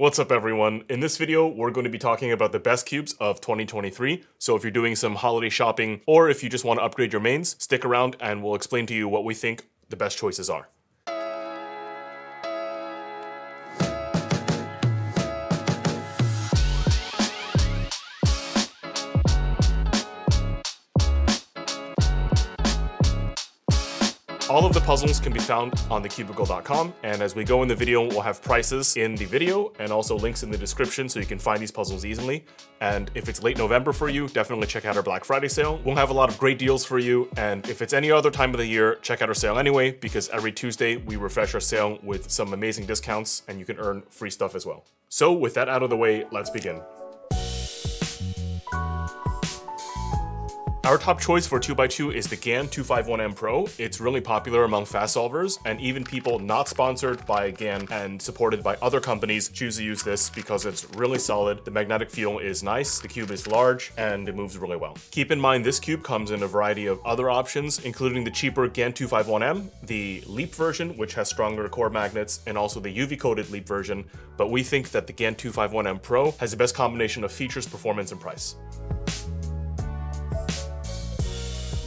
What's up everyone? In this video, we're going to be talking about the best cubes of 2023. So if you're doing some holiday shopping or if you just want to upgrade your mains, stick around and we'll explain to you what we think the best choices are. All of the puzzles can be found on TheCubicle.com, and as we go in the video, we'll have prices in the video and also links in the description so you can find these puzzles easily. And if it's late November for you, definitely check out our Black Friday sale. We'll have a lot of great deals for you, and if it's any other time of the year, check out our sale anyway, because every Tuesday we refresh our sale with some amazing discounts and you can earn free stuff as well. So with that out of the way, let's begin. Our top choice for 2x2 is the GAN 251M Pro. It's really popular among fast solvers, and even people not sponsored by GAN and supported by other companies choose to use this because it's really solid, the magnetic feel is nice, the cube is large, and it moves really well. Keep in mind this cube comes in a variety of other options, including the cheaper GAN 251M, the Leap version, which has stronger core magnets, and also the UV-coated Leap version, but we think that the GAN 251M Pro has the best combination of features, performance, and price.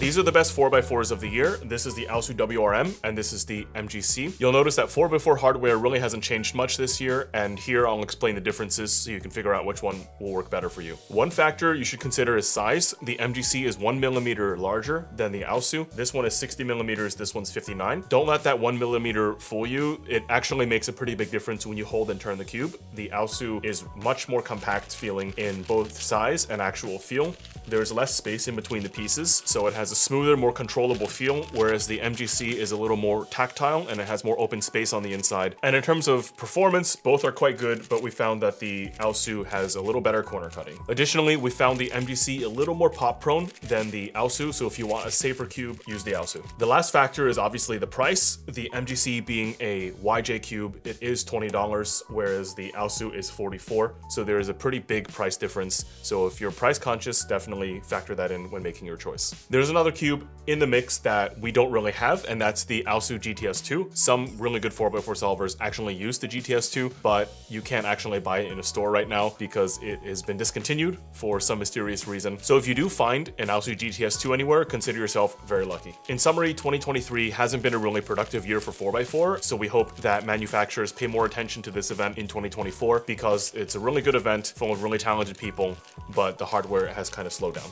These are the best 4x4s of the year. This is the AOSU WRM and this is the MGC. You'll notice that 4x4 hardware really hasn't changed much this year, and here I'll explain the differences so you can figure out which one will work better for you. One factor you should consider is size. The MGC is 1mm larger than the AOSU. This one is 60mm, this one's 59. Don't let that 1mm fool you. It actually makes a pretty big difference when you hold and turn the cube. The AOSU is much more compact feeling in both size and actual feel. There's less space in between the pieces, so it has a smoother, more controllable feel, whereas the MGC is a little more tactile and it has more open space on the inside. And in terms of performance, both are quite good, but we found that the AOSU has a little better corner cutting. Additionally, we found the MGC a little more pop prone than the AOSU, so if you want a safer cube, use the AOSU. The last factor is obviously the price. The MGC being a YJ cube, it is $20, whereas the AOSU is $44, so there is a pretty big price difference. So if you're price conscious, definitely factor that in when making your choice. There's another cube in the mix that we don't really have, and that's the AOSU GTS2. Some really good 4x4 solvers actually use the GTS2, but you can't actually buy it in a store right now because it has been discontinued for some mysterious reason. So if you do find an AOSU GTS2 anywhere, consider yourself very lucky. In summary, 2023 hasn't been a really productive year for 4x4, so we hope that manufacturers pay more attention to this event in 2024 because it's a really good event full of really talented people, but the hardware has kind of slowed down.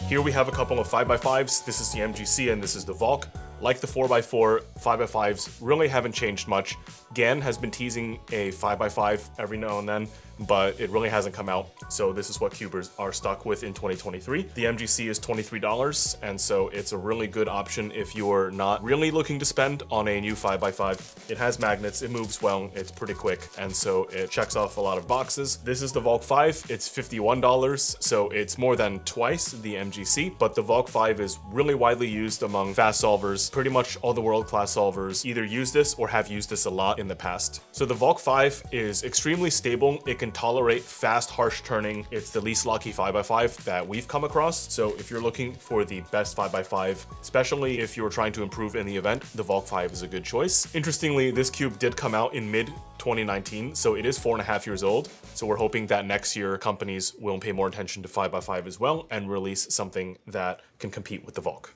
Here we have a couple of 5x5s. This is the MGC and this is the Valk. Like the 4x4, 5x5s really haven't changed much. GAN has been teasing a 5x5 every now and then, but it really hasn't come out. So this is what cubers are stuck with in 2023. The MGC is $23, and so it's a really good option if you're not really looking to spend on a new 5x5. It has magnets, it moves well, it's pretty quick, and so it checks off a lot of boxes. This is the Valk 5, it's $51, so it's more than twice the MGC, but the Valk 5 is really widely used among fast solvers. Pretty much all the world-class solvers either use this or have used this a lot in the past. So the Valk 5 is extremely stable. It can tolerate fast, harsh turning. It's the least locky 5x5 that we've come across. So if you're looking for the best 5x5, especially if you're trying to improve in the event, the Valk 5 is a good choice. Interestingly, this cube did come out in mid-2019, so it is 4.5 years old. So we're hoping that next year companies will pay more attention to 5x5 as well and release something that can compete with the Valk.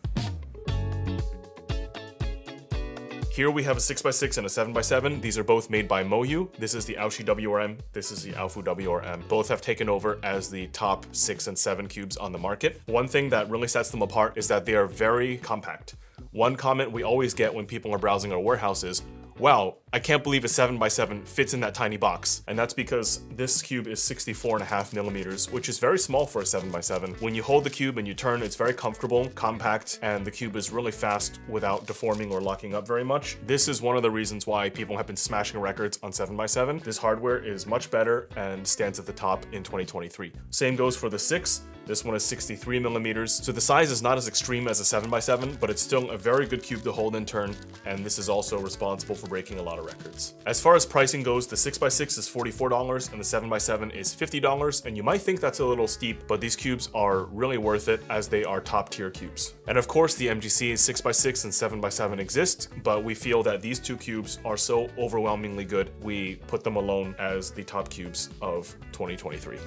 Here we have a 6x6 and a 7x7. These are both made by Moyu. This is the AOSU WRM, this is the AOFU WRM. Both have taken over as the top 6 and 7 cubes on the market. One thing that really sets them apart is that they are very compact. One comment we always get when people are browsing our warehouse is, wow, I can't believe a 7x7 fits in that tiny box. And that's because this cube is 64.5mm, which is very small for a 7x7. When you hold the cube and you turn, it's very comfortable, compact, and the cube is really fast without deforming or locking up very much. This is one of the reasons why people have been smashing records on 7x7. This hardware is much better and stands at the top in 2023. Same goes for the 6. This one is 63 millimeters, so the size is not as extreme as a 7x7, but it's still a very good cube to hold in turn, and this is also responsible for breaking a lot of records. As far as pricing goes, the 6x6 is $44 and the 7x7 is $50, and you might think that's a little steep, but these cubes are really worth it as they are top tier cubes. And of course, the MGC 6x6 and 7x7 exist, but we feel that these two cubes are so overwhelmingly good, we put them alone as the top cubes of 2023.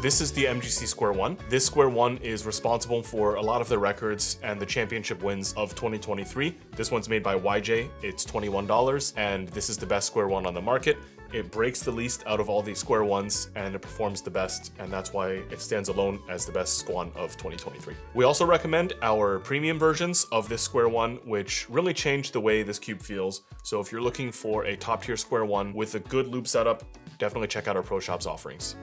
This is the MGC Square 1. This Square 1 is responsible for a lot of the records and the championship wins of 2023. This one's made by YJ, it's $21, and this is the best Square 1 on the market. It breaks the least out of all these Square 1s and it performs the best, and that's why it stands alone as the best Squan of 2023. We also recommend our premium versions of this Square 1, which really changed the way this cube feels. So if you're looking for a top tier Square 1 with a good loop setup, definitely check out our Pro Shop's offerings.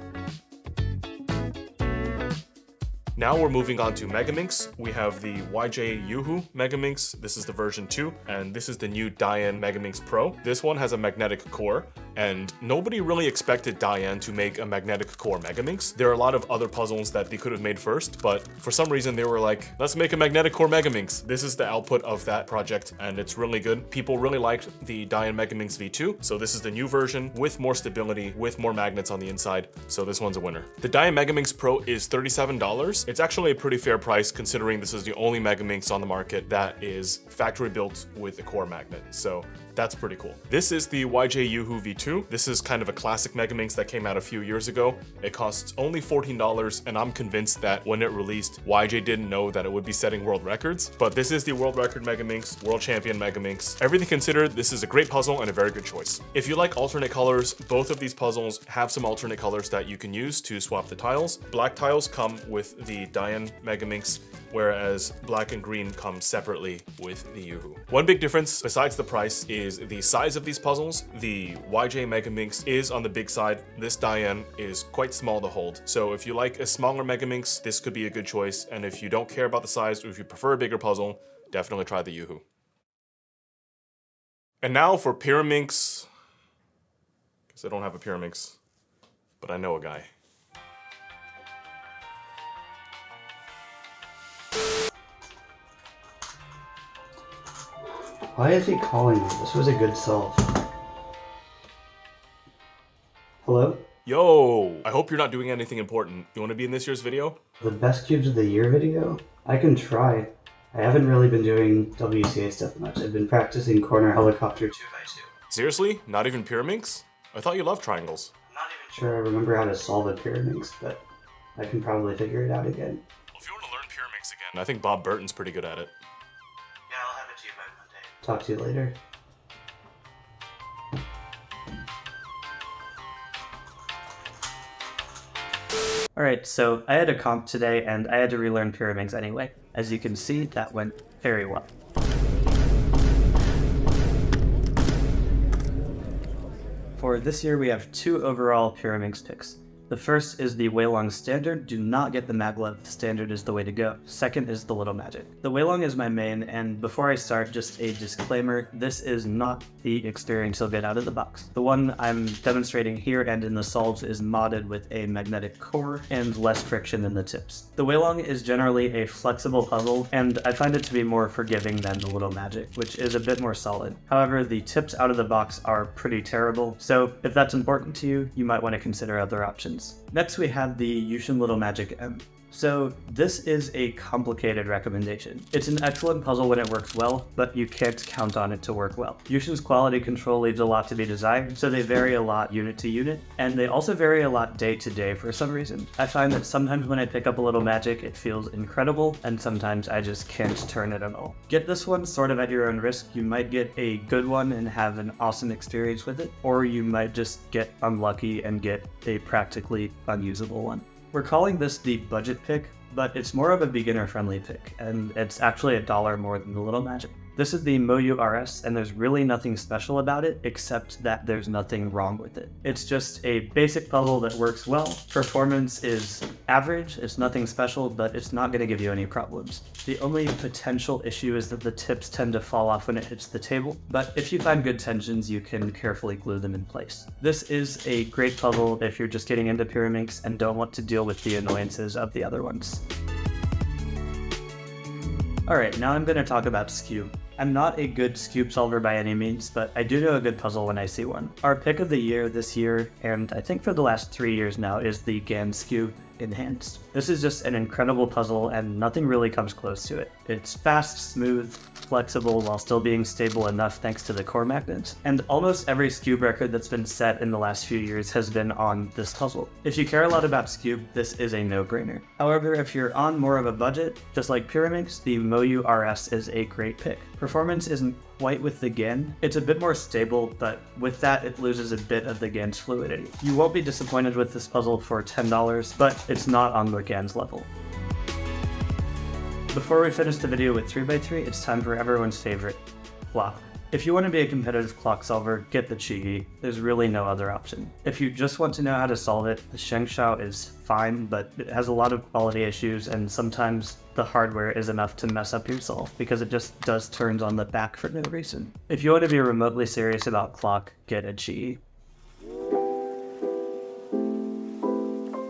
Now we're moving on to Megaminx. We have the YJ Yuhu Megaminx. This is the version 2, and this is the new Diane Megaminx Pro. This one has a magnetic core, and nobody really expected Diane to make a magnetic core Megaminx. There are a lot of other puzzles that they could have made first, but for some reason they were like, let's make a magnetic core Megaminx. This is the output of that project, and it's really good. People really liked the Diane Megaminx V2, so this is the new version with more stability, with more magnets on the inside, so this one's a winner. The Diane Megaminx Pro is $37. It's actually a pretty fair price considering this is the only Megaminx on the market that is factory built with a core magnet, so that's pretty cool. This is the YJ Yuhu V2. This is kind of a classic Megaminx that came out a few years ago. It costs only $14, and I'm convinced that when it released, YJ didn't know that it would be setting world records, but this is the world record Megaminx, world champion Megaminx. Everything considered, this is a great puzzle and a very good choice. If you like alternate colors, both of these puzzles have some alternate colors that you can use to swap the tiles. Black tiles come with the Diane Megaminx, whereas black and green come separately with the Yuhu. One big difference besides the price is the size of these puzzles. The YJ Megaminx is on the big side. This Diane is quite small to hold. So if you like a smaller Megaminx, this could be a good choice. And if you don't care about the size, or if you prefer a bigger puzzle, definitely try the Yuhu. And now for Pyraminx, because I don't have a Pyraminx, but I know a guy. Why is he calling me? This was a good solve. Hello? Yo, I hope you're not doing anything important. You want to be in this year's video? The best cubes of the year video? I can try. I haven't really been doing WCA stuff much. I've been practicing corner helicopter 2x2. Seriously? Not even Pyraminx? I thought you loved triangles. I'm not even sure I remember how to solve a Pyraminx, but I can probably figure it out again. Well, if you want to learn Pyraminx again, I think Bob Burton's pretty good at it. Yeah, I'll have it to you by Monday. Talk to you later. Alright, so I had a comp today and I had to relearn Pyraminx anyway. As you can see, that went very well. For this year, we have 2 overall Pyraminx picks. The first is the Weilong Standard. Do not get the maglev. Standard is the way to go. Second is the Little Magic. The Weilong is my main, and before I start, just a disclaimer, this is not the experience you'll get out of the box. The one I'm demonstrating here and in the solves is modded with a magnetic core and less friction in the tips. The Weilong is generally a flexible puzzle, and I find it to be more forgiving than the Little Magic, which is a bit more solid. However, the tips out of the box are pretty terrible, so if that's important to you, you might want to consider other options. Next we have the Yushin Little Magic M. So this is a complicated recommendation. It's an excellent puzzle when it works well, but you can't count on it to work well. Yushin's quality control leaves a lot to be desired, so they vary a lot unit to unit, and they also vary a lot day to day for some reason. I find that sometimes when I pick up a Little Magic, it feels incredible, and sometimes I just can't turn it at all. Get this one sort of at your own risk. You might get a good one and have an awesome experience with it, or you might just get unlucky and get a practically unusable one. We're calling this the budget pick, but it's more of a beginner-friendly pick, and it's actually $1 more than the Little Magic. This is the Moyu RS, and there's really nothing special about it except that there's nothing wrong with it. It's just a basic puzzle that works well. Performance is average, it's nothing special, but it's not going to give you any problems. The only potential issue is that the tips tend to fall off when it hits the table, but if you find good tensions, you can carefully glue them in place. This is a great puzzle if you're just getting into Pyraminx and don't want to deal with the annoyances of the other ones. Alright, now I'm going to talk about Skewb. I'm not a good Skewb solver by any means, but I do know a good puzzle when I see one. Our pick of the year this year, and I think for the last 3 years now, is the GAN Skewb Enhanced. This is just an incredible puzzle and nothing really comes close to it. It's fast, smooth, flexible while still being stable enough thanks to the core magnets, and almost every Skewb record that's been set in the last few years has been on this puzzle. If you care a lot about Skewb, this is a no-brainer. However, if you're on more of a budget, just like Pyraminx, the Moyu RS is a great pick. Performance isn't quite with the GAN. It's a bit more stable, but with that it loses a bit of the GAN's fluidity. You won't be disappointed with this puzzle for $10, but it's not on the GAN's level. Before we finish the video with 3x3, it's time for everyone's favorite, clock. If you want to be a competitive clock solver, get the Qi. There's really no other option. If you just want to know how to solve it, the Shengshao is fine, but it has a lot of quality issues, and sometimes the hardware is enough to mess up your solve, because it just does turns on the back for no reason. If you want to be remotely serious about clock, get a Qi.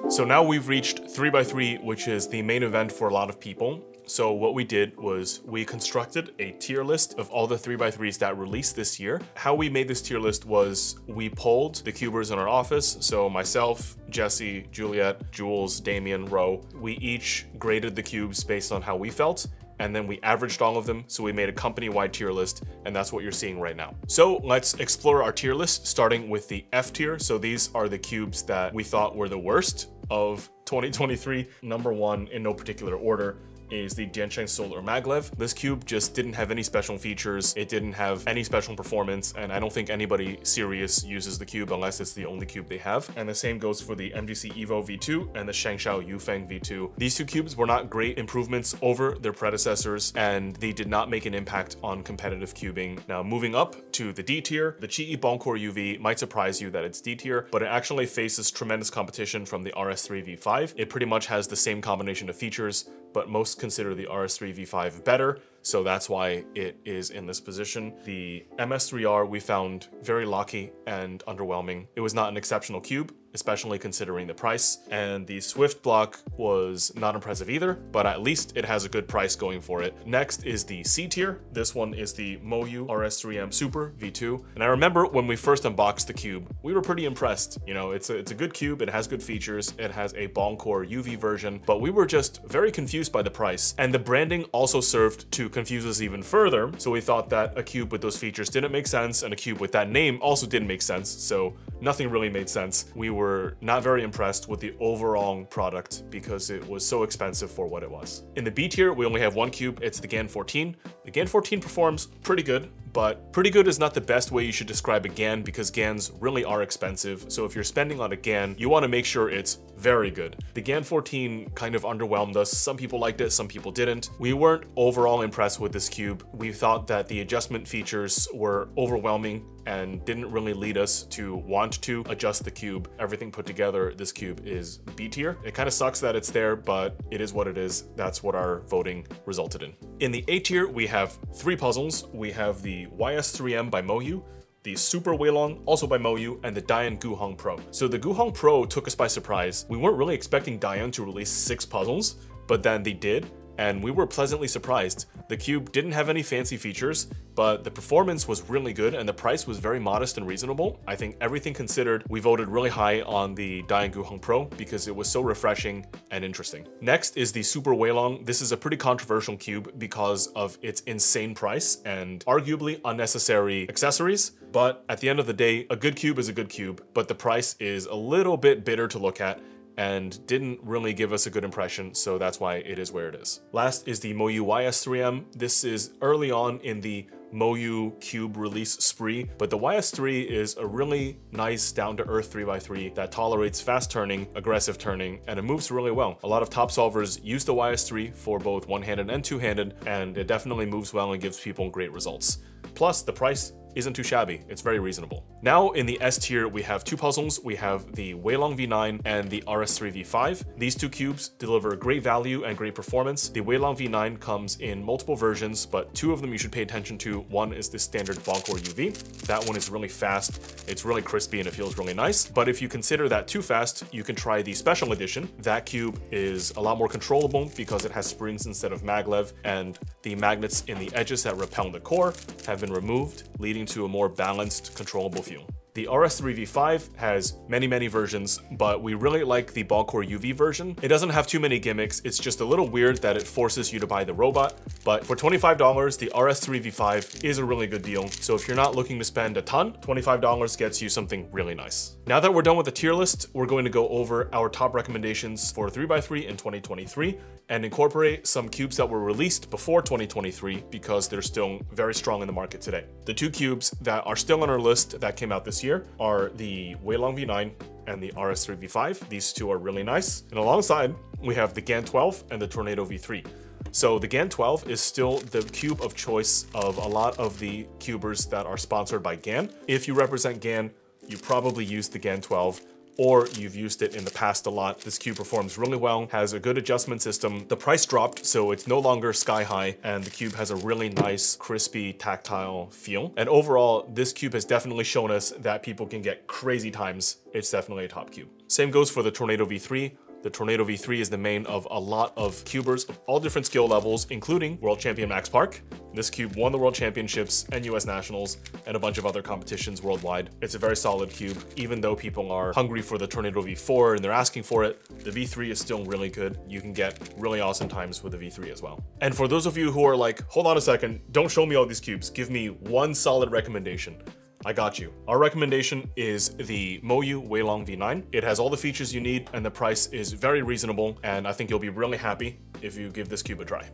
So now we've reached 3x3, which is the main event for a lot of people. So what we did was we constructed a tier list of all the 3x3s that released this year. How we made this tier list was we polled the cubers in our office. So myself, Jesse, Juliet, Jules, Damien, Ro. We each graded the cubes based on how we felt, and then we averaged all of them, so we made a company-wide tier list, and that's what you're seeing right now. So let's explore our tier list, starting with the F tier. So these are the cubes that we thought were the worst of 2023. Number one, in no particular order, is the Diansheng Solar Maglev. This cube just didn't have any special features, it didn't have any special performance, and I don't think anybody serious uses the cube unless it's the only cube they have. And the same goes for the MGC Evo V2 and the Shengshao Yufeng V2. These two cubes were not great improvements over their predecessors, and they did not make an impact on competitive cubing. Now moving up to the D tier, the Qi Boncore UV might surprise you that it's D tier, but it actually faces tremendous competition from the RS3 V5. It pretty much has the same combination of features, but most consider the RS3 V5 better, so that's why it is in this position. The MS3R we found very locky and underwhelming. It was not an exceptional cube, especially considering the price, and the Swift block was not impressive either, but at least it has a good price going for it. Next is the C tier. This one is the Moyu RS3M Super V2, and I remember when we first unboxed the cube, we were pretty impressed. You know, it's a good cube, it has good features, it has a Boncore UV version, but we were just very confused by the price, and the branding also served to confuse us even further, so we thought that a cube with those features didn't make sense, and a cube with that name also didn't make sense, so nothing really made sense. We were not very impressed with the overall product because it was so expensive for what it was. In the B tier, we only have one cube, it's the GAN 14. The GAN 14 performs pretty good, but pretty good is not the best way you should describe a GAN because GANs really are expensive. So if you're spending on a GAN, you want to make sure it's very good. The GAN 14 kind of underwhelmed us. Some people liked it, some people didn't. We weren't overall impressed with this cube. We thought that the adjustment features were overwhelming and didn't really lead us to want to adjust the cube. Everything put together, this cube is B tier. It kind of sucks that it's there, but it is what it is. That's what our voting resulted in. In the A tier, we have three puzzles. We have the YS3M by Moyu, the Super Weilong, also by Moyu, and the Dian Guhong Pro. So the Guhong Pro took us by surprise. We weren't really expecting Dian to release 6 puzzles, but then they did, and we were pleasantly surprised. The cube didn't have any fancy features, but the performance was really good and the price was very modest and reasonable. I think everything considered, we voted really high on the Dian Guhong Pro because it was so refreshing and interesting. Next is the Super Weilong. This is a pretty controversial cube because of its insane price and arguably unnecessary accessories. But at the end of the day, a good cube is a good cube, but the price is a little bit bitter to look at and didn't really give us a good impression, so that's why it is where it is. Last is the Moyu YS3M. This is early on in the Moyu cube release spree, but the YS3 is a really nice down-to-earth 3x3 that tolerates fast turning, aggressive turning, and it moves really well. A lot of top solvers use the YS3 for both one-handed and two-handed, and it definitely moves well and gives people great results. Plus, the price isn't too shabby. It's very reasonable. Now in the S tier, we have two puzzles. We have the Weilong V9 and the RS3 V5. These two cubes deliver great value and great performance. The Weilong V9 comes in multiple versions, but two of them you should pay attention to. One is the standard ball core UV. That one is really fast. It's really crispy and it feels really nice. But if you consider that too fast, you can try the special edition. That cube is a lot more controllable because it has springs instead of maglev, and the magnets in the edges that repel the core have been removed, leading to a more balanced, controllable feel. The RS3 V5 has many versions, but we really like the ball core UV version. It doesn't have too many gimmicks. It's just a little weird that it forces you to buy the robot, but for $25, the RS3 V5 is a really good deal. So if you're not looking to spend a ton, $25 gets you something really nice. Now that we're done with the tier list, we're going to go over our top recommendations for 3x3 in 2023 and incorporate some cubes that were released before 2023 because they're still very strong in the market today. The two cubes that are still on our list that came out this year are the Weilong V9 and the RS3 V5. These two are really nice. And alongside, we have the GAN 12 and the Tornado V3. So the GAN 12 is still the cube of choice of a lot of the cubers that are sponsored by GAN. If you represent GAN, you probably use the GAN 12, or you've used it in the past a lot. This cube performs really well, has a good adjustment system. The price dropped, so it's no longer sky high, and the cube has a really nice, crispy, tactile feel. And overall, this cube has definitely shown us that people can get crazy times. It's definitely a top cube. Same goes for the Tornado V3. The Tornado V3 is the main of a lot of cubers of all different skill levels, including World Champion Max Park. This cube won the World Championships and US Nationals and a bunch of other competitions worldwide. It's a very solid cube. Even though people are hungry for the Tornado V4 and they're asking for it, the V3 is still really good. You can get really awesome times with the V3 as well. And for those of you who are like, hold on a second, don't show me all these cubes, give me one solid recommendation. I got you. Our recommendation is the Moyu Weilong V9. It has all the features you need and the price is very reasonable, and I think you'll be really happy if you give this cube a try.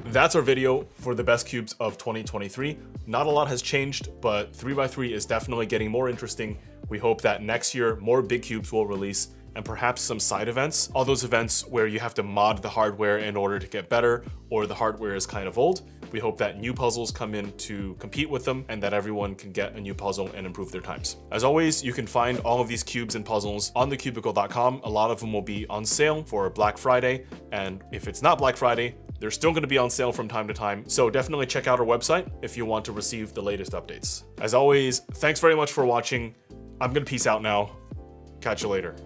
That's our video for the best cubes of 2023. Not a lot has changed, but 3x3 is definitely getting more interesting. We hope that next year more big cubes will release, and perhaps some side events. All those events where you have to mod the hardware in order to get better, or the hardware is kind of old. We hope that new puzzles come in to compete with them and that everyone can get a new puzzle and improve their times. As always, you can find all of these cubes and puzzles on TheCubicle.com. A lot of them will be on sale for Black Friday, and if it's not Black Friday, they're still going to be on sale from time to time. So definitely check out our website if you want to receive the latest updates. As always, thanks very much for watching. I'm going to peace out now. Catch you later.